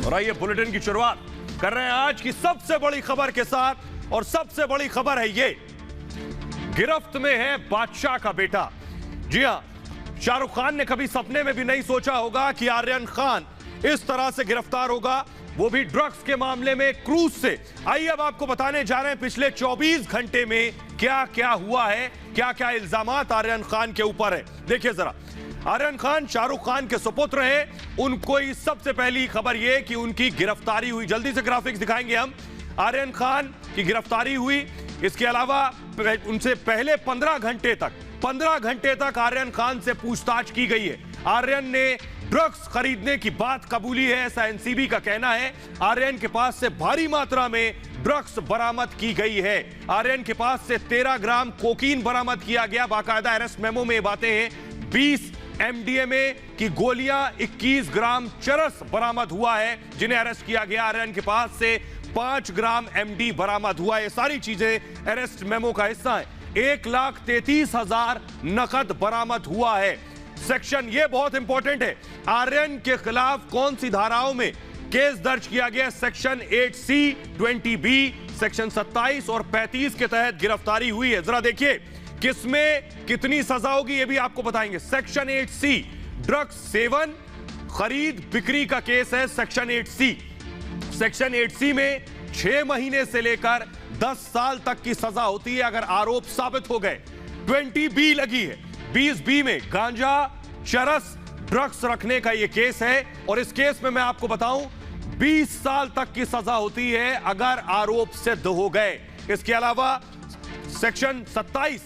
और आइए बुलेटिन की शुरुआत कर रहे हैं आज की सबसे बड़ी खबर के साथ। और सबसे बड़ी खबर है ये, गिरफ्त में है बादशाह का बेटा। जी हां, शाहरुख खान ने कभी सपने में भी नहीं सोचा होगा कि आर्यन खान इस तरह से गिरफ्तार होगा, वो भी ड्रग्स के मामले में क्रूज से। आइए अब आपको बताने जा रहे हैं पिछले 24 घंटे में क्या क्या हुआ है, क्या क्या इल्जामात आर्यन खान के ऊपर है। देखिए जरा, आर्यन खान शाहरुख खान के सुपुत्र हैं। उनको सबसे पहली खबर यह कि उनकी गिरफ्तारी हुई। जल्दी से ग्राफिक्स दिखाएंगे हम। आर्यन खान की गिरफ्तारी हुई। इसके अलावा उनसे पहले 15 घंटे तक आर्यन खान से पूछताछ की गई है। आर्यन ने ड्रग्स खरीदने की बात कबूली है, ऐसा एनसीबी का कहना है। आर्यन के पास से भारी मात्रा में ड्रग्स बरामद की गई है। आर्यन के पास से 13 ग्राम कोकीन बरामद किया गया। बाकायदा अरेस्ट मेमो में बातें हैं। 20 एमडीएमए की गोलियां, 21 ग्राम चरस बरामद हुआ है जिन्हें अरेस्ट किया गया। आर्यन के पास से 5 ग्राम एमडी बरामद हुआ। ये सारी चीजें अरेस्ट मेमो का हिस्सा है। 1,33,000 नकद बरामद हुआ है। सेक्शन ये बहुत इंपॉर्टेंट है, आर्यन के खिलाफ कौन सी धाराओं में केस दर्ज किया गया। सेक्शन 8C, 20B, सेक्शन 27 और 35 के तहत गिरफ्तारी हुई है। जरा देखिए किसमें कितनी सजा होगी ये भी आपको बताएंगे। सेक्शन 8C ड्रग्स सेवन, खरीद, बिक्री का केस है। सेक्शन 8C, सेक्शन 8C में 6 महीने से लेकर 10 साल तक की सजा होती है अगर आरोप साबित हो गए। 20B लगी है। 20B में गांजा, चरस, ड्रग्स रखने का यह केस है और इस केस में मैं आपको बताऊं 20 साल तक की सजा होती है अगर आरोप सिद्ध हो गए। इसके अलावा सेक्शन 27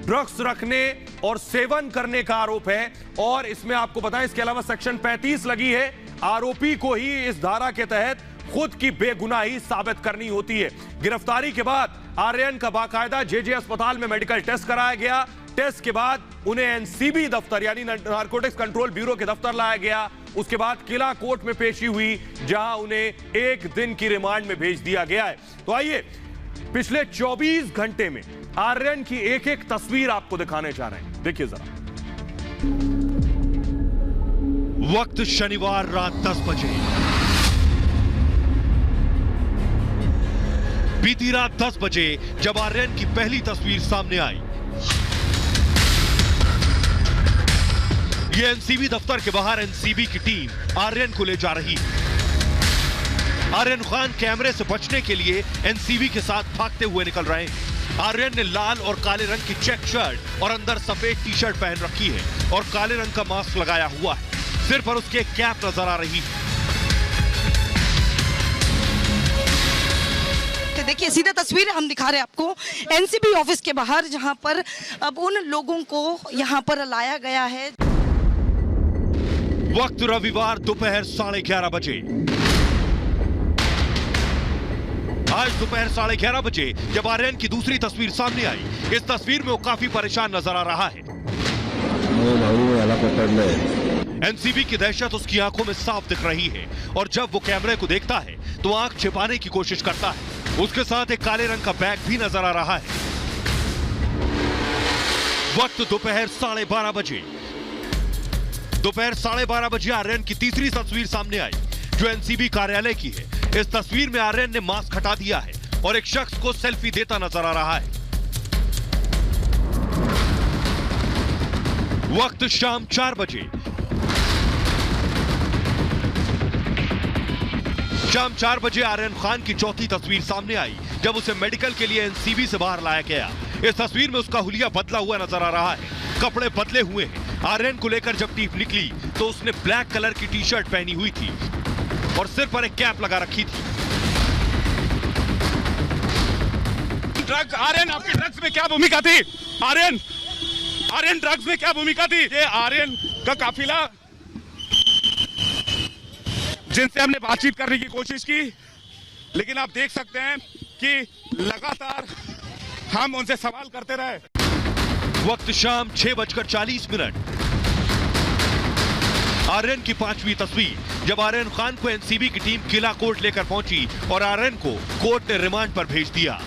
ड्रग्स रखने और सेवन करने का आरोप है और इसमें आपको बताएं इसके अलावा सेक्शन 35 लगी है। आरोपी को ही इस धारा के तहत खुद की बेगुनाही साबित करनी होती है। गिरफ्तारी के बाद आर्यन का बाकायदा जेजे अस्पताल में मेडिकल टेस्ट कराया गया। टेस्ट के बाद उन्हें एनसीबी दफ्तर यानी नारकोटिक्स कंट्रोल ब्यूरो के दफ्तर लाया गया। उसके बाद किला कोर्ट में पेशी हुई जहां उन्हें 1 दिन की रिमांड में भेज दिया गया है। तो आइए पिछले 24 घंटे में आर्यन की एक एक तस्वीर आपको दिखाने जा रहे हैं। देखिए जरा। वक्त शनिवार रात 10 बजे। बीती रात 10 बजे जब आर्यन की पहली तस्वीर सामने आई, ये एनसीबी दफ्तर के बाहर एनसीबी की टीम आर्यन को ले जा रही है। आर्यन खान कैमरे से बचने के लिए एनसीबी के साथ भागते हुए निकल रहे हैं। आर्यन ने लाल और काले रंग की चेक शर्ट और अंदर सफेद टी शर्ट पहन रखी है और काले रंग का मास्क लगाया हुआ है। सिर पर उसके कैप नजर आ रही है। देखिए सीधा तस्वीर हम दिखा रहे हैं आपको एनसीबी ऑफिस के बाहर, जहां पर अब उन लोगों को यहां पर लाया गया है। वक्त रविवार दोपहर 11:30 बजे। आज दोपहर 11:30 बजे जब आर्यन की दूसरी तस्वीर सामने आई, इस तस्वीर में वो काफी परेशान नजर आ रहा है। एनसीबी की दहशत उसकी आंखों में साफ दिख रही है और जब वो कैमरे को देखता है तो आंख छिपाने की कोशिश करता है। उसके साथ एक काले रंग का बैग भी नजर आ रहा है। वक्त दोपहर 12:30 बजे। दोपहर 12:30 बजे आर्यन की तीसरी तस्वीर सामने आई जो एनसीबी कार्यालय की है। इस तस्वीर में आर्यन ने मास्क हटा दिया है और एक शख्स को सेल्फी देता नजर आ रहा है। वक्त शाम 4 बजे। शाम 4 बजे आर्यन खान की चौथी तस्वीर सामने आई जब उसे मेडिकल के लिए एनसीबी से बाहर लाया गया। इस तस्वीर में उसका हुलिया बदला हुआ नजर आ रहा है, कपड़े बदले हुए हैं। आर्यन को लेकर जब टीम निकली तो उसने ब्लैक कलर की टी शर्ट पहनी हुई थी और सिर पर एक कैप लगा रखी थी। ड्रग्स, आर्यन आपकी ड्रग्स में क्या भूमिका थी? आर्यन ड्रग्स में क्या भूमिका थी? ये आर्यन का काफिला जिनसे हमने बातचीत करने की कोशिश की, लेकिन आप देख सकते हैं कि लगातार हम उनसे सवाल करते रहे। वक्त शाम 6:40। आर्यन की 5वीं तस्वीर जब आर्यन खान को एनसीबी की टीम किला कोर्ट लेकर पहुंची और आर्यन को कोर्ट ने रिमांड पर भेज दिया।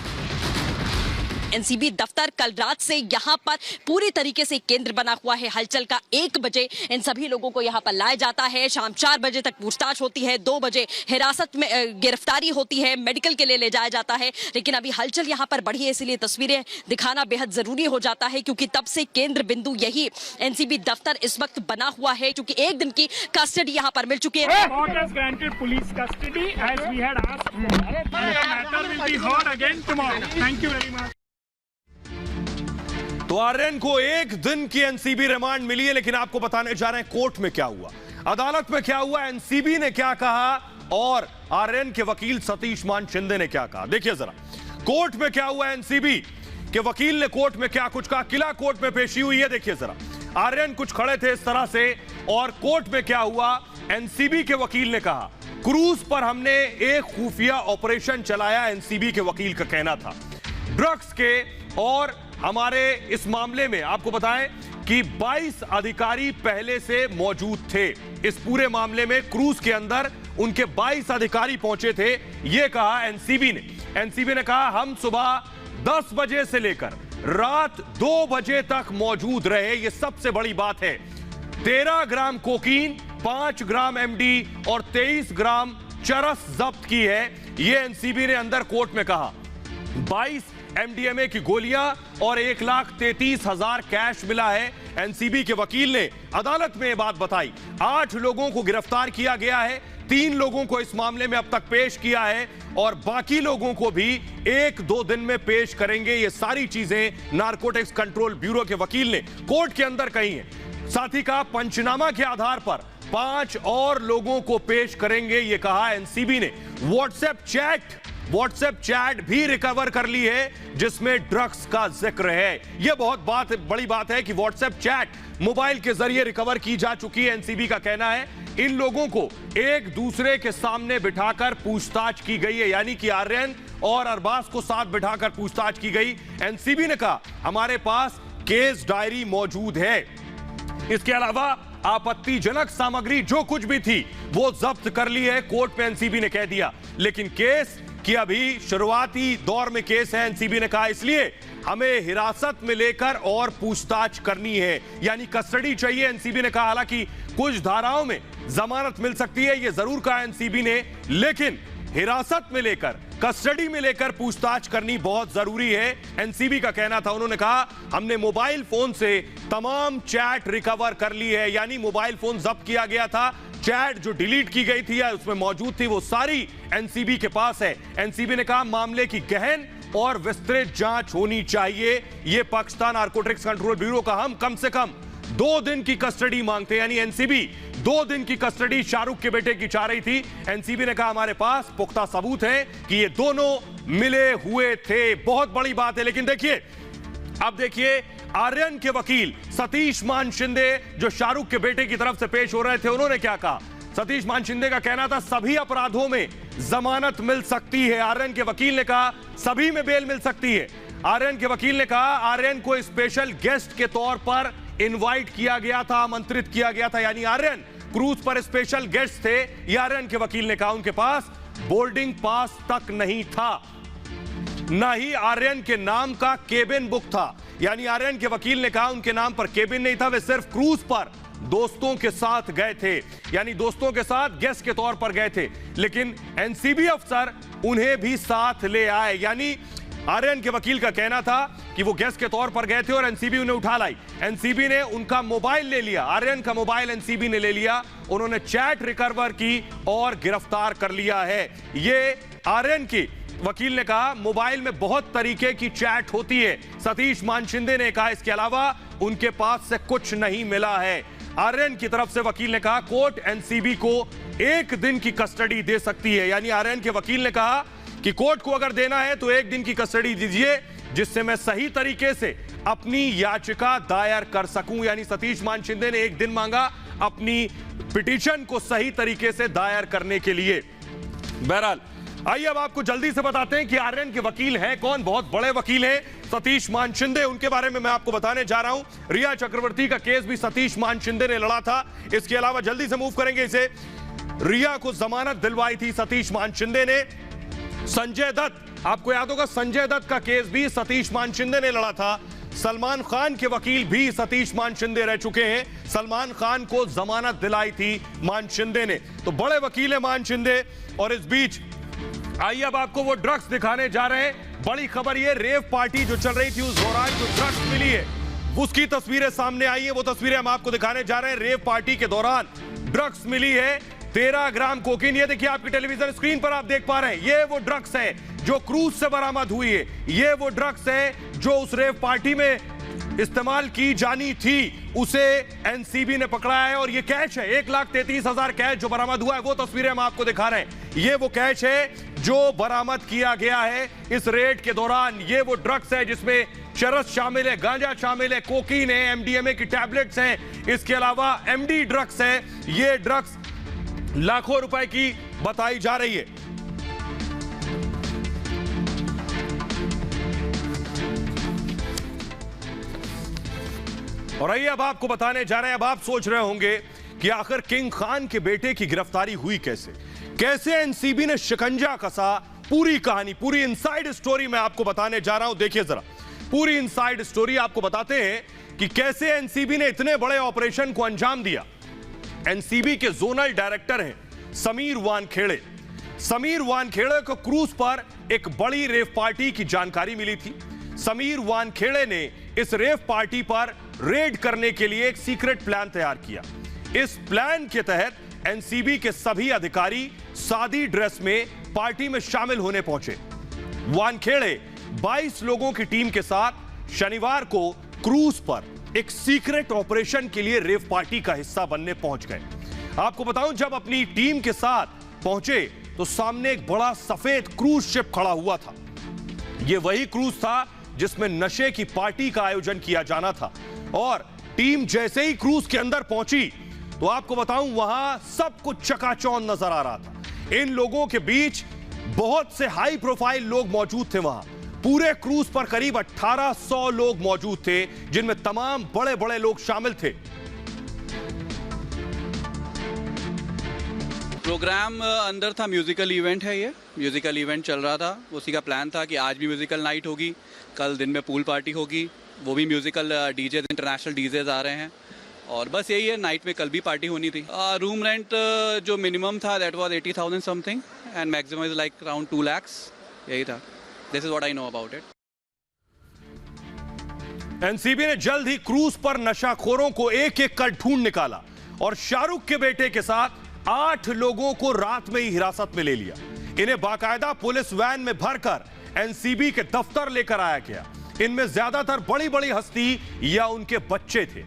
एनसीबी दफ्तर कल रात से यहाँ पर पूरी तरीके से केंद्र बना हुआ है हलचल का। 1 बजे इन सभी लोगों को यहाँ पर लाया जाता है, शाम 4 बजे तक पूछताछ होती है, 2 बजे हिरासत में गिरफ्तारी होती है, मेडिकल के लिए ले जाया जाता है। लेकिन अभी हलचल यहाँ पर बढ़ी है, इसलिए तस्वीरें दिखाना बेहद जरूरी हो जाता है, क्योंकि तब से केंद्र बिंदु यही एनसीबी दफ्तर इस वक्त बना हुआ है, क्योंकि 1 दिन की कस्टडी यहाँ पर मिल चुकी है। Police custody as we had asked for. The matter will be heard again tomorrow. Thank you very much. तो आर्यन को 1 दिन की एनसीबी रिमांड मिली है, लेकिन आपको बताने जा रहे हैं कोर्ट में क्या हुआ, अदालत में क्या हुआ, एनसीबी ने क्या कहा और आर्यन के वकील सतीश मान शिंदे ने क्या कहा। देखिए जरा कोर्ट में क्या हुआ, एनसीबी के वकील ने कोर्ट में क्या कुछ कहा। किला कोर्ट में पेशी हुई है, देखिए जरा। आर्यन कुछ खड़े थे इस तरह से और कोर्ट में क्या हुआ, एनसीबी के वकील ने कहा क्रूज पर हमने एक खुफिया ऑपरेशन चलाया, एनसीबी के वकील का कहना था। ड्रग्स के और हमारे इस मामले में आपको बताएं कि 22 अधिकारी पहले से मौजूद थे। इस पूरे मामले में क्रूज के अंदर उनके 22 अधिकारी पहुंचे थे, यह कहा एनसीबी ने। एनसीबी ने कहा हम सुबह 10 बजे से लेकर रात 2 बजे तक मौजूद रहे, यह सबसे बड़ी बात है। 13 ग्राम कोकीन, 5 ग्राम एमडी और 23 ग्राम चरस जब्त की है, यह एनसीबी ने अंदर कोर्ट में कहा। 22 एमडीएमए की गोलियां और 1,33,000 कैश मिला है। एनसीबी के वकील ने अदालत में यह बात बताई। 8 लोगों को गिरफ्तार किया गया है, 3 लोगों को इस मामले में अब तक पेश किया है और बाकी लोगों को भी 1-2 दिन में पेश करेंगे। ये सारी चीजें नारकोटिक्स कंट्रोल ब्यूरो के वकील ने कोर्ट के अंदर कही है। साथ ही कहा पंचनामा के आधार पर 5 और लोगों को पेश करेंगे, यह कहा एनसीबी ने। व्हाट्सएप चैट भी रिकवर कर ली है जिसमें ड्रग्स का जिक्र है। यह बहुत बड़ी बात है कि व्हाट्सएप चैट मोबाइल के जरिए रिकवर की जा चुकी है। एनसीबी का कहना है इन लोगों को एक दूसरे के सामने बिठाकर पूछताछ की गई है, यानी कि आर्यन और अरबाज को साथ बिठाकर पूछताछ की गई। एनसीबी ने कहा हमारे पास केस डायरी मौजूद है, इसके अलावा आपत्तिजनक सामग्री जो कुछ भी थी वो जब्त कर ली है, कोर्ट में एनसीबी ने कह दिया। लेकिन केस की अभी शुरुआती दौर में केस है, एनसीबी ने कहा, इसलिए हमें हिरासत में लेकर और पूछताछ करनी है, यानी कस्टडी चाहिए। एनसीबी ने कहा हालांकि कुछ धाराओं में जमानत मिल सकती है, यह जरूर कहा एनसीबी ने, लेकिन हिरासत में लेकर कस्टडी में लेकर पूछताछ करनी बहुत जरूरी है, एनसीबी का कहना था। उन्होंने कहा हमने मोबाइल फोन से तमाम चैट रिकवर कर ली है, यानी मोबाइल फोन जब्त किया गया था, चैट जो डिलीट की गई थी या उसमें मौजूद थी वो सारी एनसीबी के पास है। एनसीबी ने कहा मामले की गहन और विस्तृत जांच होनी चाहिए। यह पाकिस्तान नारकोटिक्स कंट्रोल ब्यूरो का हम कम से कम 2 दिन की कस्टडी मांगते हैं, यानी एनसीबी 2 दिन की कस्टडी शाहरुख के बेटे की चाह रही थी। एनसीबी ने कहा हमारे पास पुख्ता सबूत है कि ये दोनों मिले हुए थे। बहुत बड़ी बात है। लेकिन देखिए अब देखिए आर्यन के वकील सतीश मान शिंदे जो शाहरुख के बेटे की तरफ से पेश हो रहे थे, उन्होंने क्या कहा। सतीश मान शिंदे का कहना था सभी अपराधों में जमानत मिल सकती है। आर्यन के वकील ने कहा सभी में बेल मिल सकती है। आर्यन के वकील ने कहा आर्यन को स्पेशल गेस्ट के तौर पर इनवाइट किया गया था, आमंत्रित किया गया था, यानी आर्यन क्रूज पर स्पेशल गेस्ट थे। यह आर्यन के वकील ने कहा उनके पास बोर्डिंग पास तक नहीं था, ना ही आर्यन के नाम का केबिन बुक था, यानी आर्यन के वकील ने कहा उनके नाम पर केबिन नहीं था, वे सिर्फ क्रूज पर दोस्तों के साथ गए थे, यानी दोस्तों के साथ गेस्ट के तौर पर गए थे। लेकिन एनसीबी अफसर उन्हें भी साथ ले आए, यानी आर्यन के वकील का कहना था कि वो गेस्ट के तौर पर गए थे और एनसीबी उन्हें उठा लाई। एनसीबी ने उनका मोबाइल ले लिया, आर्यन का मोबाइल एनसीबी ने ले लिया, उन्होंने चैट रिकवर की और गिरफ्तार कर लिया है। ये आर्यन की वकील ने कहा मोबाइल में बहुत तरीके की चैट होती है। सतीश मान शिंदे ने कहा इसके अलावा उनके पास से कुछ नहीं मिला है। आर्यन की तरफ से वकील ने कहा कोर्ट एनसीबी को 1 दिन की कस्टडी दे सकती है, यानी आर्यन के वकील ने कहा कि कोर्ट को अगर देना है तो 1 दिन की कस्टडी दीजिए जिससे मैं सही तरीके से अपनी याचिका दायर कर सकूं, यानी सतीश मान शिंदे ने 1 दिन मांगा अपनी पिटीशन को सही तरीके से दायर करने के लिए। बहरहाल आइए अब आपको जल्दी से बताते हैं कि आर्यन के वकील हैं कौन। बहुत बड़े वकील हैं सतीश मान शिंदे, उनके बारे में मैं आपको बताने जा रहा हूं। रिया चक्रवर्ती का केस भी सतीश मान शिंदे ने लड़ा था। इसके अलावा जल्दी से मूव करेंगे इसे, रिया को जमानत दिलवाई थी सतीश मान शिंदे ने। संजय दत्त, आपको याद होगा संजय दत्त का केस भी सतीश मान शिंदे ने लड़ा था। सलमान खान के वकील भी सतीश मान शिंदे रह चुके हैं। सलमान खान को जमानत दिलाई थी मान शिंदे ने, तो बड़े वकील है मान शिंदे। और इस बीच आइए अब आपको वो ड्रग्स दिखाने जा रहे हैं। बड़ी खबर ये, रेव पार्टी जो चल रही थी उस दौरान जो ड्रग्स मिली है उसकी तस्वीरें सामने आई है। वो तस्वीरें हम आपको दिखाने जा रहे हैं। रेव पार्टी के दौरान ड्रग्स मिली है 13 ग्राम कोकीन। ये देखिए आपकी टेलीविजन स्क्रीन पर आप देख पा रहे हैं, ये वो ड्रग्स है जो क्रूज से बरामद हुई है। ये वो ड्रग्स है जो उस रेव पार्टी में इस्तेमाल की जानी थी, उसे एनसीबी ने पकड़ा है। और ये कैश है, 1,33,000 कैश जो बरामद हुआ है, वो तस्वीरें हम आपको दिखा रहे हैं। ये वो कैश है जो बरामद किया गया है इस रेड के दौरान। ये वो ड्रग्स है जिसमें चरस शामिल है, गांजा शामिल है, कोकीन है, एमडीएमए की टैबलेट्स हैं, इसके अलावा एमडी ड्रग्स है। ये ड्रग्स लाखों रुपए की बताई जा रही है। और आइए अब आपको बताने जा रहे हैं। अब आप सोच रहे होंगे कि आखिर किंग खान के बेटे की गिरफ्तारी हुई कैसे एनसीबी ने शिकंजा कसा। पूरी कहानी, पूरी इनसाइड स्टोरी मैं आपको बताने जा रहा हूं। देखिए जरा पूरी इनसाइड स्टोरी आपको बताते हैं कि कैसे एनसीबी ने इतने बड़े ऑपरेशन को अंजाम दिया। एनसीबी के जोनल डायरेक्टर हैं समीर वानखेड़े। समीर वानखेड़े को क्रूज पर एक बड़ी रेव पार्टी की जानकारी मिली थी। समीर वानखेड़े ने इस रेव पार्टी पर रेड करने के लिए एक सीक्रेट प्लान तैयार किया। इस प्लान के तहत एनसीबी के सभी अधिकारी सादी ड्रेस में पार्टी में शामिल होने पहुंचे। वानखेड़े 22 लोगों की टीम के साथ शनिवार को क्रूज पर एक सीक्रेट ऑपरेशन के लिए रेव पार्टी का हिस्सा बनने पहुंच गए। आपको बताऊं, जब अपनी टीम के साथ पहुंचे तो सामने एक बड़ा सफेद क्रूज शिप खड़ा हुआ था। यह वही क्रूज था जिसमें नशे की पार्टी का आयोजन किया जाना था। और टीम जैसे ही क्रूज के अंदर पहुंची तो आपको बताऊं वहां सब कुछ चकाचौंध नजर आ रहा था। इन लोगों के बीच बहुत से हाई प्रोफाइल लोग मौजूद थे। वहां पूरे क्रूज पर करीब 1800 लोग मौजूद थे, जिनमें तमाम बड़े बड़े लोग शामिल थे। प्रोग्राम अंदर था, म्यूजिकल इवेंट है, ये म्यूजिकल इवेंट चल रहा था। उसी का प्लान था कि आज भी म्यूजिकल नाइट होगी, कल दिन में पूल पार्टी होगी, वो भी म्यूजिकल डीजे, इंटरनेशनल डीजेज आ रहे हैं। और बस यही है, नाइट में कल भी पार्टी होनी थी। रूम रेंट जो मिनिमम था that was 80,000 something and maximum is like around 2 lakhs। यही था। This is what I know about it. NCB ने जल्द ही क्रूज पर नशाखोरों को एक एक कर ढूंढ निकाला और शाहरुख के बेटे के साथ 8 लोगों को रात में ही हिरासत में ले लिया। इन्हें बाकायदा पुलिस वैन में भरकर एनसीबी के दफ्तर लेकर आया गया। इनमें ज्यादातर बड़ी बड़ी हस्ती या उनके बच्चे थे।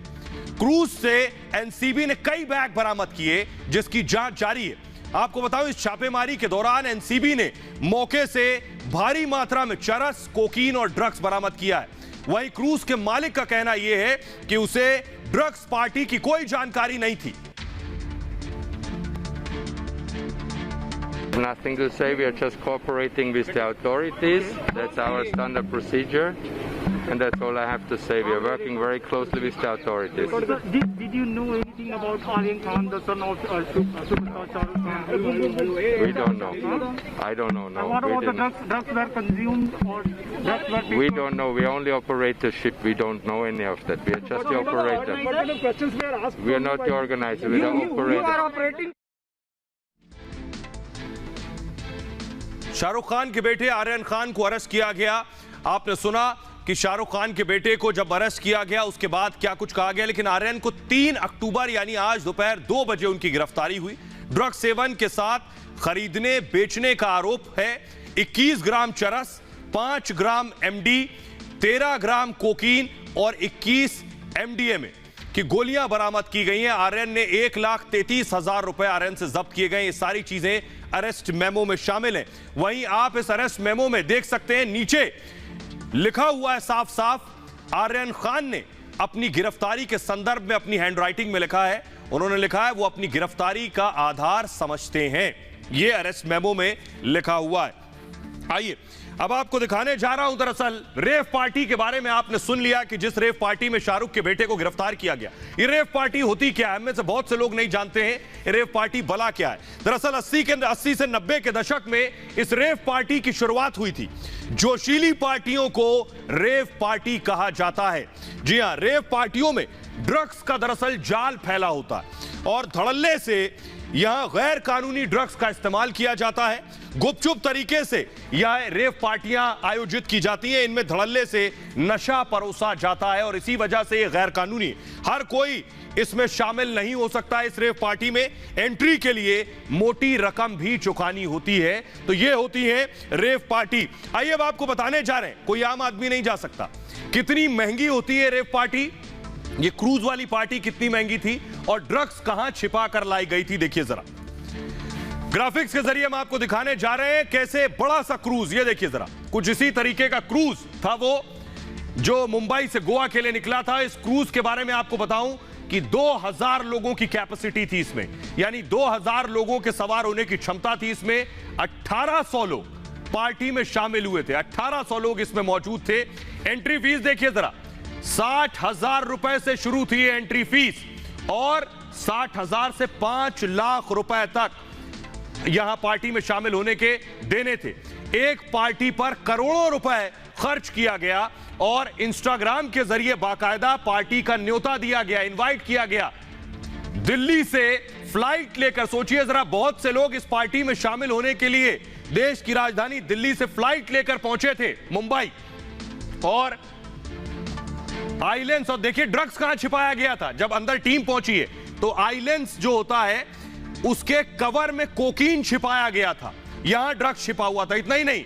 क्रूज से एनसीबी ने कई बैग बरामद किए जिसकी जांच जारी है। आपको बताऊं, इस छापेमारी के दौरान एनसीबी ने मौके से भारी मात्रा में चरस, कोकीन और ड्रग्स बरामद किया है। वहीं क्रूज के मालिक का कहना यह है कि उसे ड्रग्स पार्टी की कोई जानकारी नहीं थी। Nothing to say, we are just cooperating with the authorities. That's our standard procedure, and that's all I have to say. We are working very closely with the authorities. Did you know anything about Aryan Khan, the son of superstar Shah Rukh Khan? We don't know. I don't know, no. What We about the didn't. drugs were consumed or drugs were... We don't know. We only operate the ship. We don't know any of that. We are just the operator. What kind of questions were asked? We are not the organizer. We are the operator. You are operating. Shahrukh Khan के बेटे आर्यन खान को arrest किया गया। आपने सुना कि शाहरुख खान के बेटे को जब अरेस्ट किया गया उसके बाद क्या कुछ कहा गया, लेकिन आर्यन को 3 अक्टूबर यानी आज दोपहर 2 बजे उनकी गिरफ्तारी हुई। ड्रग सेवन के साथ खरीदने बेचने का आरोप है। 21 ग्राम चरस, 5 ग्राम एमडी, 13 ग्राम कोकीन और 21 एमडीएमए की गोलियां बरामद की गई हैं। आर्यन ने 1,33,000 रुपए आर्यन से जब्त किए गए। ये सारी चीजें अरेस्ट मेमो में शामिल हैं। वहीं आप इस अरेस्ट मेमो में देख सकते हैं, नीचे लिखा हुआ है साफ साफ, आर्यन खान ने अपनी गिरफ्तारी के संदर्भ में अपनी हैंडराइटिंग में लिखा है, उन्होंने लिखा है वो अपनी गिरफ्तारी का आधार समझते हैं। ये अरेस्ट मेमो में लिखा हुआ है। आइए अब आपको दिखाने जा रहा हूं। दरअसल रेव पार्टी के बारे में आपने सुन लिया कि जिस रेव पार्टी में शाहरुख के बेटे को गिरफ्तार किया गया, ये रेव पार्टी होती क्या है, में से बहुत से लोग नहीं जानते हैं ये रेव पार्टी भला क्या है। दरअसल 80 से 90 के दशक में इस रेव पार्टी की शुरुआत हुई थी। जोशीली पार्टियों को रेव पार्टी कहा जाता है। जी हां, रेव पार्टियों में ड्रग्स का दरअसल जाल फैला होता है और धड़ल्ले से यहां गैर कानूनी ड्रग्स का इस्तेमाल किया जाता है। गुपचुप तरीके से यह रेव पार्टियां आयोजित की जाती हैं, इनमें धड़ल्ले से नशा परोसा जाता है और इसी वजह से यह गैर कानूनी, हर कोई इसमें शामिल नहीं हो सकता। इस रेव पार्टी में एंट्री के लिए मोटी रकम भी चुकानी होती है। तो ये होती है रेव पार्टी। आइए अब आपको बताने जा रहे हैं, कोई आम आदमी नहीं जा सकता। कितनी महंगी होती है रेव पार्टी, ये क्रूज वाली पार्टी कितनी महंगी थी और ड्रग्स कहां छिपा कर लाई गई थी, देखिए जरा। ग्राफिक्स के जरिए हम आपको दिखाने जा रहे हैं कैसे बड़ा सा क्रूज, ये देखिए जरा, कुछ इसी तरीके का क्रूज था वो जो मुंबई से गोवा के लिए निकला था। इस क्रूज के बारे में आपको बताऊं कि 2000 लोगों की कैपेसिटी थी इसमें, यानी 2000 लोगों के सवार होने की क्षमता थी इसमें। 1800 लोग पार्टी में शामिल हुए थे, 1800 लोग इसमें मौजूद थे। एंट्री फीस देखिए जरा, 60,000 रुपए से शुरू थी एंट्री फीस और 60,000 से 5 लाख रुपए तक यहां पार्टी में शामिल होने के देने थे। एक पार्टी पर करोड़ों रुपए खर्च किया गया और इंस्टाग्राम के जरिए बाकायदा पार्टी का न्योता दिया गया, इनवाइट किया गया। दिल्ली से फ्लाइट लेकर, सोचिए जरा, बहुत से लोग इस पार्टी में शामिल होने के लिए देश की राजधानी दिल्ली से फ्लाइट लेकर पहुंचे थे मुंबई। और आइलैंड्स, और देखिए ड्रग्स कहां छिपाया गया था। जब अंदर टीम पहुंची है तो आइलैंड्स जो होता है उसके कवर में कोकीन छिपाया गया था, यहां ड्रग्स छिपा हुआ था। इतना ही नहीं,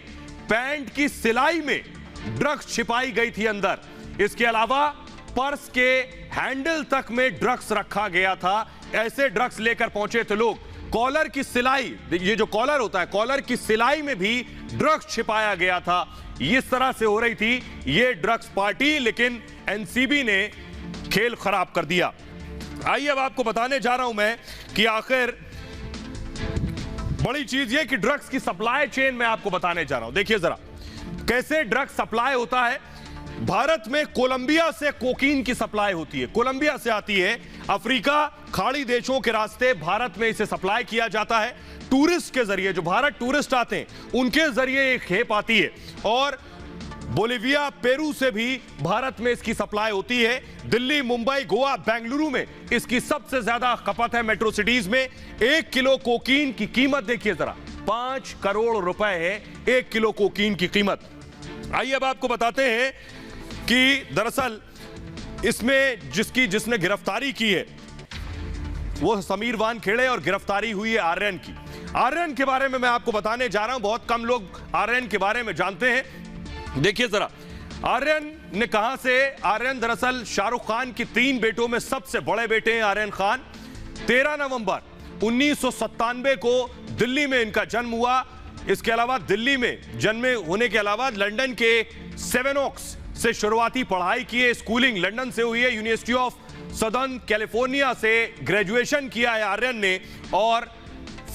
पैंट की सिलाई में ड्रग्स छिपाई गई थी अंदर। इसके अलावा पर्स के हैंडल तक में ड्रग्स रखा गया था। ऐसे ड्रग्स लेकर पहुंचे थे लोग। कॉलर की सिलाई, ये जो कॉलर होता है, कॉलर की सिलाई में भी ड्रग्स छिपाया गया था। इस तरह से हो रही थी ये ड्रग्स पार्टी, लेकिन एनसीबी ने खेल खराब कर दिया। आइए अब आपको बताने जा रहा हूं मैं कि आखिर बड़ी चीज ये कि ड्रग्स की सप्लाई चेन में आपको बताने जा रहा हूं। देखिए जरा कैसे ड्रग्स सप्लाई होता है। भारत में कोलंबिया से कोकीन की सप्लाई होती है, कोलंबिया से आती है, अफ्रीका खाड़ी देशों के रास्ते भारत में इसे सप्लाई किया जाता है। टूरिस्ट के जरिए, जो भारत टूरिस्ट आते हैं उनके जरिए एक खेप आती है और बोलिविया, पेरू से भी भारत में इसकी सप्लाई होती है। दिल्ली, मुंबई, गोवा, बेंगलुरु में इसकी सबसे ज्यादा खपत है, मेट्रो सिटीज में। 1 किलो कोकीन की कीमत देखिए जरा, 5 करोड़ रुपए है 1 किलो कोकीन की कीमत। आइए अब आपको बताते हैं कि दरअसल इसमें जिसने गिरफ्तारी की है वो समीर वानखेड़े और गिरफ्तारी हुई है आर्यन की। आर्यन के बारे में मैं आपको बताने जा रहा हूं, बहुत कम लोग आर्यन के बारे में जानते हैं। देखिए जरा, आर्यन ने कहां से, आर्यन दरअसल शाहरुख खान की 3 बेटों में सबसे बड़े बेटे हैं आर्यन खान। 13 नवंबर 1997 को दिल्ली में इनका जन्म हुआ। इसके अलावा दिल्ली में जन्मे होने के अलावा लंदन के सेवन ओक्स से शुरुआती पढ़ाई की है, स्कूलिंग लंदन से हुई है। यूनिवर्सिटी ऑफ सदर्न कैलिफोर्निया से ग्रेजुएशन किया है आर्यन ने और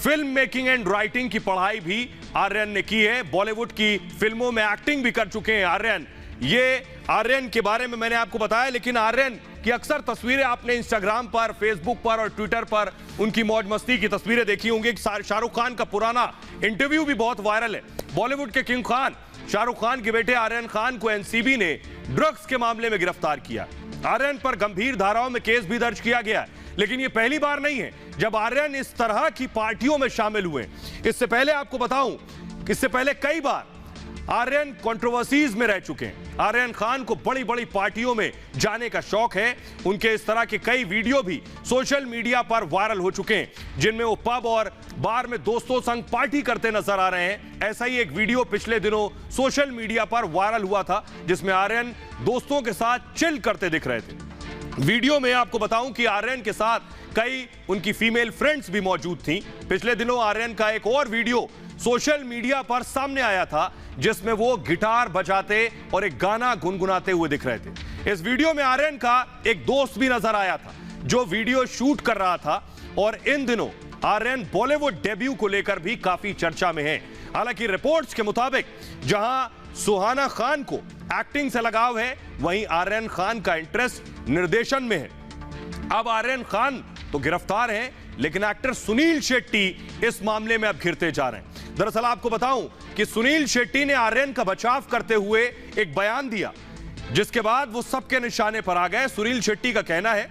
फिल्म मेकिंग एंड राइटिंग की पढ़ाई भी आर्यन ने की है। बॉलीवुड की फिल्मों में एक्टिंग भी कर चुके हैं आर्यन। ये आर्यन के बारे में मैंने आपको बताया, लेकिन आर्यन की अक्सर तस्वीरें आपने इंस्टाग्राम पर, फेसबुक पर और ट्विटर पर उनकी मौज मस्ती की तस्वीरें देखी होंगी। शाहरुख खान का पुराना इंटरव्यू भी बहुत वायरल है। बॉलीवुड के किंग खान शाहरुख खान के बेटे आर्यन खान को एनसीबी ने ड्रग्स के मामले में गिरफ्तार किया। आर्यन पर गंभीर धाराओं में केस भी दर्ज किया गया है, लेकिन यह पहली बार नहीं है जब आर्यन इस तरह की पार्टियों में शामिल हुए। इससे पहले आपको बताऊं, इससे पहले कई बार आर्यन कंट्रोवर्सीज में रह चुके हैं। आर्यन खान को बड़ी बड़ी पार्टियों में जाने का शौक है। उनके इस तरह के कई वीडियो भी सोशल मीडिया पर वायरल हो चुके हैं, जिनमें वो पब और बार में दोस्तों संग पार्टी करते नजर आ रहे हैं। ऐसा ही एक वीडियो पिछले दिनों सोशल मीडिया पर वायरल हुआ था, जिसमें आर्यन दोस्तों के साथ चिल करते दिख रहे थे। वीडियो में आपको बताऊं कि आर्यन के साथ कई उनकी फीमेल फ्रेंड्स भी मौजूद थीं। पिछले दिनों आर्यन का एक और वीडियो सोशल मीडिया पर सामने आया था, जिसमें वो गिटार बजाते और एक गाना गुनगुनाते हुए दिख रहे थे। इस वीडियो में आर्यन का एक दोस्त भी नजर आया था, जो वीडियो शूट कर रहा था। और इन दिनों आर्यन बॉलीवुड डेब्यू को लेकर भी काफी चर्चा में है। हालांकि रिपोर्ट्स के मुताबिक जहां सुहाना खान को एक्टिंग से लगाव है, वहीं आर्यन खान का इंटरेस्ट निर्देशन में है। अब आर्यन खान तो गिरफ्तार हैं, लेकिन एक्टर सुनील शेट्टी इस मामले में अब घिरते जा रहे हैं। दरअसल आपको बताऊं कि सुनील शेट्टी ने आर्यन का बचाव करते हुए एक बयान दिया, जिसके बाद वो सबके निशाने पर आ गए। सुनील शेट्टी का कहना है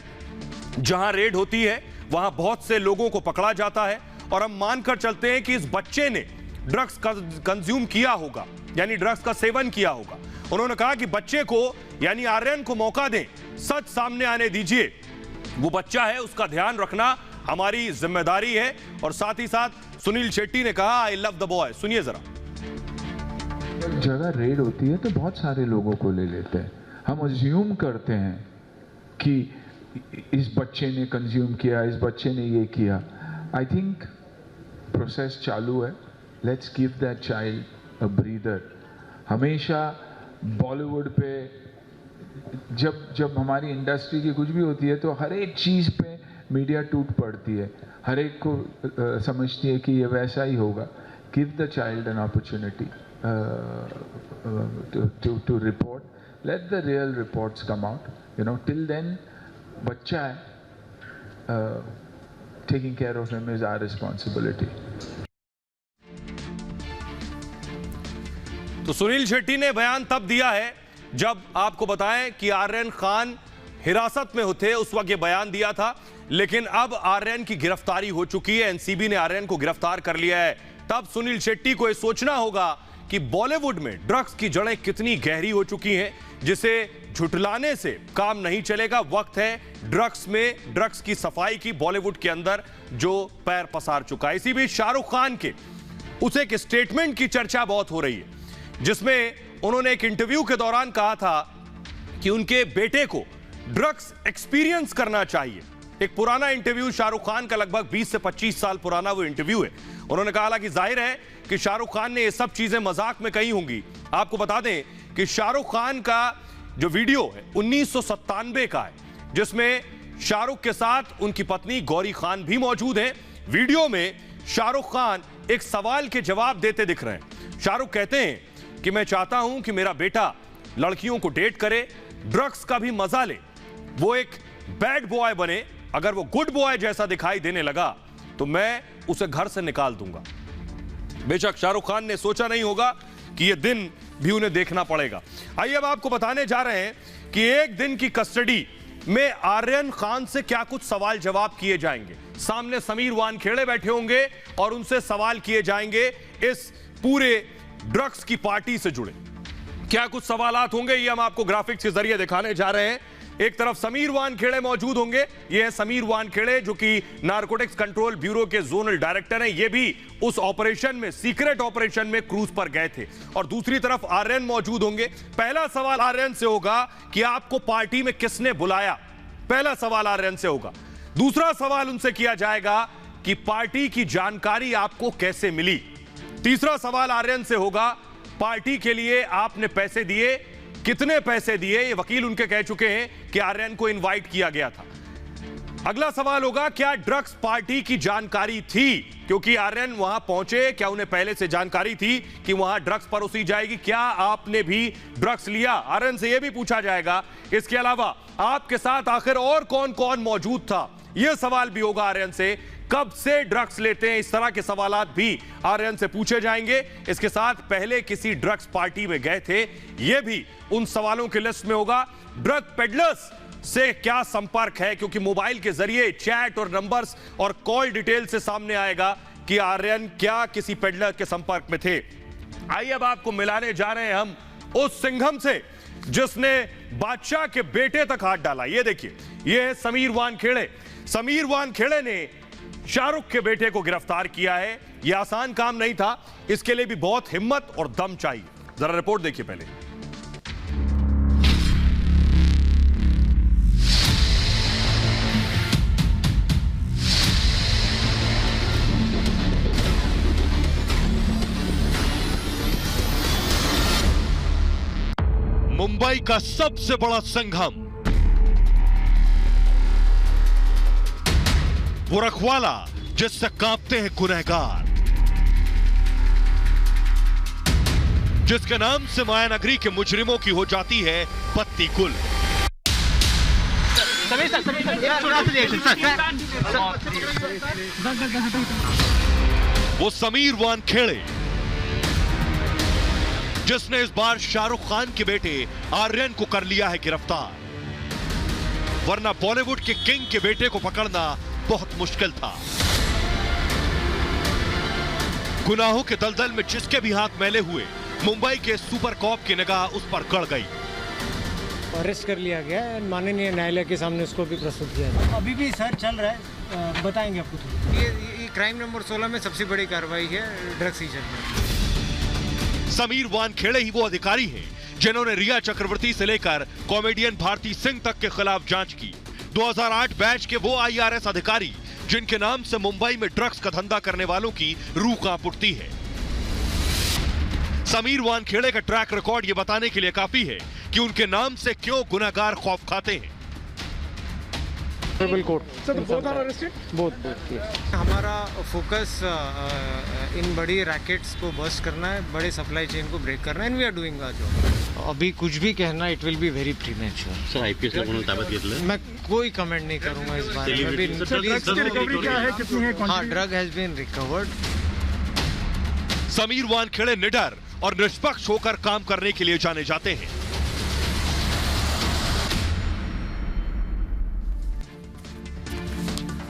जहां रेड होती है वहां बहुत से लोगों को पकड़ा जाता है और हम मानकर चलते हैं कि इस बच्चे ने ड्रग्स कंज्यूम किया होगा, यानी ड्रग्स का सेवन किया होगा। उन्होंने कहा कि बच्चे को यानी आर्यन को मौका दें, सच सामने आने दीजिए। वो बच्चा है, उसका ध्यान रखना हमारी जिम्मेदारी है। और साथ ही साथ सुनील शेट्टी ने कहा आई लव द बॉय। सुनिए जरा। जगह रेड होती है तो बहुत सारे लोगों को ले लेते हैं। हम अज्यूम करते हैं कि इस बच्चे ने कंज्यूम किया, इस बच्चे ने ये किया। आई थिंक प्रोसेस चालू है। Let's give that child a breather. हमेशा बॉलीवुड पे जब हमारी इंडस्ट्री की कुछ भी होती है तो हर एक चीज़ पे मीडिया टूट पड़ती है, हर एक को समझती है कि ये वैसा ही होगा। Give the child an opportunity to report. Let the real reports come out. Till then, बच्चा है, taking care of him is our responsibility. तो सुनील शेट्टी ने बयान तब दिया है जब आपको बताएं कि आर्यन खान हिरासत में होते, उस वक्त ये बयान दिया था। लेकिन अब आर्यन की गिरफ्तारी हो चुकी है, एनसीबी ने आर्यन को गिरफ्तार कर लिया है। तब सुनील शेट्टी को यह सोचना होगा कि बॉलीवुड में ड्रग्स की जड़ें कितनी गहरी हो चुकी हैं, जिसे झुठलाने से काम नहीं चलेगा। वक्त है ड्रग्स की सफाई की, बॉलीवुड के अंदर जो पैर पसार चुका है। इसी बीच शाहरुख खान के उस एक स्टेटमेंट की चर्चा बहुत हो रही है, जिसमें उन्होंने एक इंटरव्यू के दौरान कहा था कि उनके बेटे को ड्रग्स एक्सपीरियंस करना चाहिए। एक पुराना इंटरव्यू, शाहरुख खान का लगभग 20 से 25 साल पुराना वो इंटरव्यू है। उन्होंने कहा कि जाहिर है कि शाहरुख खान ने ये सब चीजें मजाक में कही होंगी। आपको बता दें कि शाहरुख खान का जो वीडियो है 1997 का है, जिसमें शाहरुख के साथ उनकी पत्नी गौरी खान भी मौजूद हैं। वीडियो में शाहरुख खान एक सवाल के जवाब देते दिख रहे हैं। शाहरुख कहते हैं कि मैं चाहता हूं कि मेरा बेटा लड़कियों को डेट करे, ड्रग्स का भी मजा ले, वो एक बैड बॉय बने। अगर वो गुड बॉय जैसा दिखाई देने लगा तो मैं उसे घर से निकाल दूंगा। बेशक शाहरुख खान ने सोचा नहीं होगा कि यह दिन भी उन्हें देखना पड़ेगा। आइए अब आपको बताने जा रहे हैं कि एक दिन की कस्टडी में आर्यन खान से क्या कुछ सवाल जवाब किए जाएंगे। सामने समीर वानखेड़े बैठे होंगे और उनसे सवाल किए जाएंगे इस पूरे ड्रग्स की पार्टी से जुड़े। क्या कुछ सवालात होंगे, ये हम आपको ग्राफिक्स के जरिए दिखाने जा रहे हैं। एक तरफ समीर वानखेड़े मौजूद होंगे, ये है समीर वानखेड़े जो कि नारकोटिक्स कंट्रोल ब्यूरो के जोनल डायरेक्टर हैं। ये भी उस ऑपरेशन में, सीक्रेट ऑपरेशन में क्रूज पर गए थे। और दूसरी तरफ आर्यन मौजूद होंगे। पहला सवाल आर्यन से होगा कि आपको पार्टी में किसने बुलाया, पहला सवाल आर्यन से होगा। दूसरा सवाल उनसे किया जाएगा कि पार्टी की जानकारी आपको कैसे मिली। तीसरा सवाल आर्यन से होगा पार्टी के लिए आपने पैसे दिए, कितने पैसे दिए। ये वकील उनके कह चुके हैं कि आर्यन को इनवाइट किया गया था। अगला सवाल होगा क्या ड्रग्स पार्टी की जानकारी थी, क्योंकि आर्यन वहां पहुंचे, क्या उन्हें पहले से जानकारी थी कि वहां ड्रग्स परोसी जाएगी, क्या आपने भी ड्रग्स लिया। आर्यन से यह भी पूछा जाएगा। इसके अलावा आपके साथ आखिर और कौन कौन मौजूद था, यह सवाल भी होगा आर्यन से। कब से ड्रग्स लेते हैं, इस तरह के सवालात भी आर्यन से पूछे जाएंगे। इसके साथ पहले किसी ड्रग्स पार्टी में गए थे, यह भी उन सवालों की लिस्ट में होगा। ड्रग पेडलर्स से क्या संपर्क है, क्योंकि मोबाइल के जरिए चैट और नंबर्स और कॉल डिटेल से सामने आएगा कि आर्यन क्या किसी पेडलर के संपर्क में थे। आइए अब आपको मिलाने जा रहे हैं हम उस सिंघम से जिसने बादशाह के बेटे तक हाथ डाला। ये देखिए, ये है समीर वानखेड़े। समीर वानखेड़े ने शाहरुख के बेटे को गिरफ्तार किया है। यह आसान काम नहीं था, इसके लिए भी बहुत हिम्मत और दम चाहिए। जरा रिपोर्ट देखिए पहले। मुंबई का सबसे बड़ा संगम, वो रखवाला जिससे कांपते हैं गुनहगार, जिसके नाम से मायानगरी के मुजरिमों की हो जाती है पत्ती गुल। वो समीर वानखेड़े, जिसने इस बार शाहरुख खान के बेटे आर्यन को कर लिया है गिरफ्तार, वरना बॉलीवुड के किंग के बेटे को पकड़ना बहुत मुश्किल था। गुनाहों के दलदल में जिसके भी हाथ मैले हुए, मुंबई के सुपर कॉप की निगाह उस पर गड़ गई। अरेस्ट कर लिया गया है, माननीय न्यायालय के सामने उसको भी प्रस्तुत किया। अभी भी सर चल रहा है, बताएंगे आपको। ये क्राइम नंबर 16 में सबसे बड़ी कार्रवाई है ड्रग्स सीजन में। समीर वानखेड़े ही वो अधिकारी हैं जिन्होंने रिया चक्रवर्ती से लेकर कॉमेडियन भारती सिंह तक के खिलाफ जांच की। 2008 बैच के वो IRS अधिकारी जिनके नाम से मुंबई में ड्रग्स का धंधा करने वालों की रूह कांप उठती है। समीर वानखेड़े का ट्रैक रिकॉर्ड ये बताने के लिए काफी है कि उनके नाम से क्यों गुनहगार खौफ खाते हैं। हमारा फोकस इन बड़ी रैकेट्स को बस्ट करना है, बड़े सप्लाई चेन को ब्रेक करना है, and we are doing our job. अभी कुछ भी कहना it will be very premature. Sir IPS का कोण ताब्यात घेतलं? मैं कोई कमेंट नहीं करूंगा इस बारे में। रिकवरी क्या है, कितनी है? हाँ, drug has been recovered. Sameer Wankhede निडर और निष्पक्ष होकर काम करने के लिए जाने जाते हैं।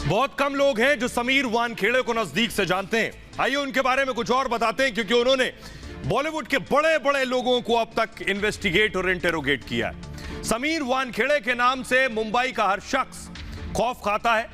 बहुत कम लोग हैं जो समीर वानखेड़े को नजदीक से जानते हैं। आइए उनके बारे में कुछ और बताते हैं, क्योंकि उन्होंने बॉलीवुड के बड़े बड़े लोगों को अब तक इन्वेस्टिगेट और इंटेरोगेट किया है। समीर वानखेड़े के नाम से मुंबई का हर शख्स खौफ खाता है,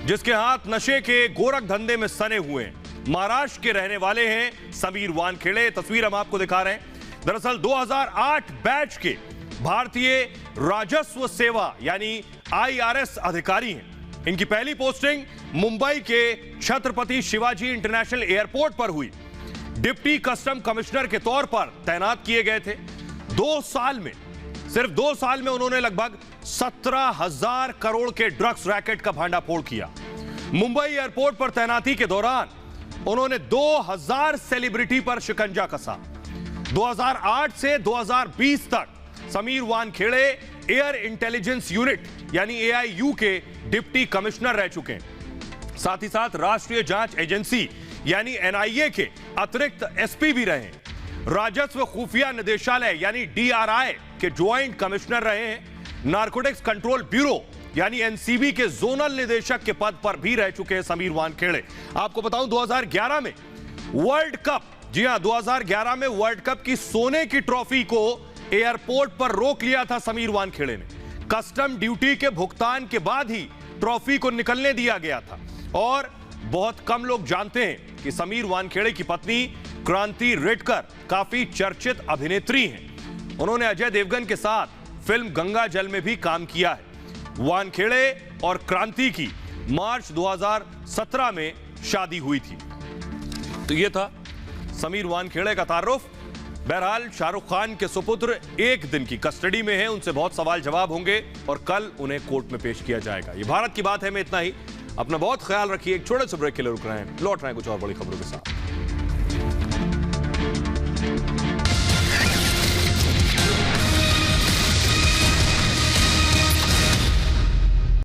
जिसके हाथ नशे के गोरख धंधे में सने हुए हैं। महाराष्ट्र के रहने वाले हैं समीर वानखेड़े। तस्वीर हम आपको दिखा रहे हैं। दरअसल 2008 बैच के भारतीय राजस्व सेवा यानी IRS अधिकारी हैं। इनकी पहली पोस्टिंग मुंबई के छत्रपति शिवाजी इंटरनेशनल एयरपोर्ट पर हुई। डिप्टी कस्टम कमिश्नर के तौर पर तैनात किए गए थे। 2 साल में, सिर्फ 2 साल में उन्होंने लगभग 17,000 करोड़ के ड्रग्स रैकेट का भांडाफोड़ किया। मुंबई एयरपोर्ट पर तैनाती के दौरान उन्होंने 2000 सेलिब्रिटी पर शिकंजा कसा। 2008 से 2020 तक Sameer Wankhede air intelligence unit यानी AIU के डिप्टी कमिश्नर रह चुके हैं। साथ ही साथ राष्ट्रीय जांच एजेंसी यानी NIA के अतिरिक्त SP भी रहे हैं। राजस्व खुफिया निदेशालय यानी DRI के ज्वाइंट कमिश्नर रहे हैं। नारकोटिक्स कंट्रोल ब्यूरो यानी NCB के जोनल निदेशक के पद पर भी रह चुके हैं समीर वानखेड़े। आपको बताऊं 2011 में वर्ल्ड कप, जी हां 2011 में वर्ल्ड कप की सोने की ट्रॉफी को एयरपोर्ट पर रोक लिया था समीर वानखेड़े ने। कस्टम ड्यूटी के भुगतान के बाद ही ट्रॉफी को निकलने दिया गया था। और बहुत कम लोग जानते हैं कि समीर वानखेड़े की पत्नी क्रांति रेडकर काफी चर्चित अभिनेत्री हैं। उन्होंने अजय देवगन के साथ फिल्म गंगा जल में भी काम किया है। वानखेड़े और क्रांति की मार्च 2017 में शादी हुई थी। तो यह था समीर वानखेड़े का तारुफ। बहरहाल शाहरुख खान के सुपुत्र 1 दिन की कस्टडी में हैं, उनसे बहुत सवाल जवाब होंगे और कल उन्हें कोर्ट में पेश किया जाएगा। ये भारत की बात है में इतना ही। अपना बहुत ख्याल रखिए। एक छोटे से ब्रेक के लिए रुक रहे हैं, लौट रहे हैं कुछ और बड़ी खबरों के साथ।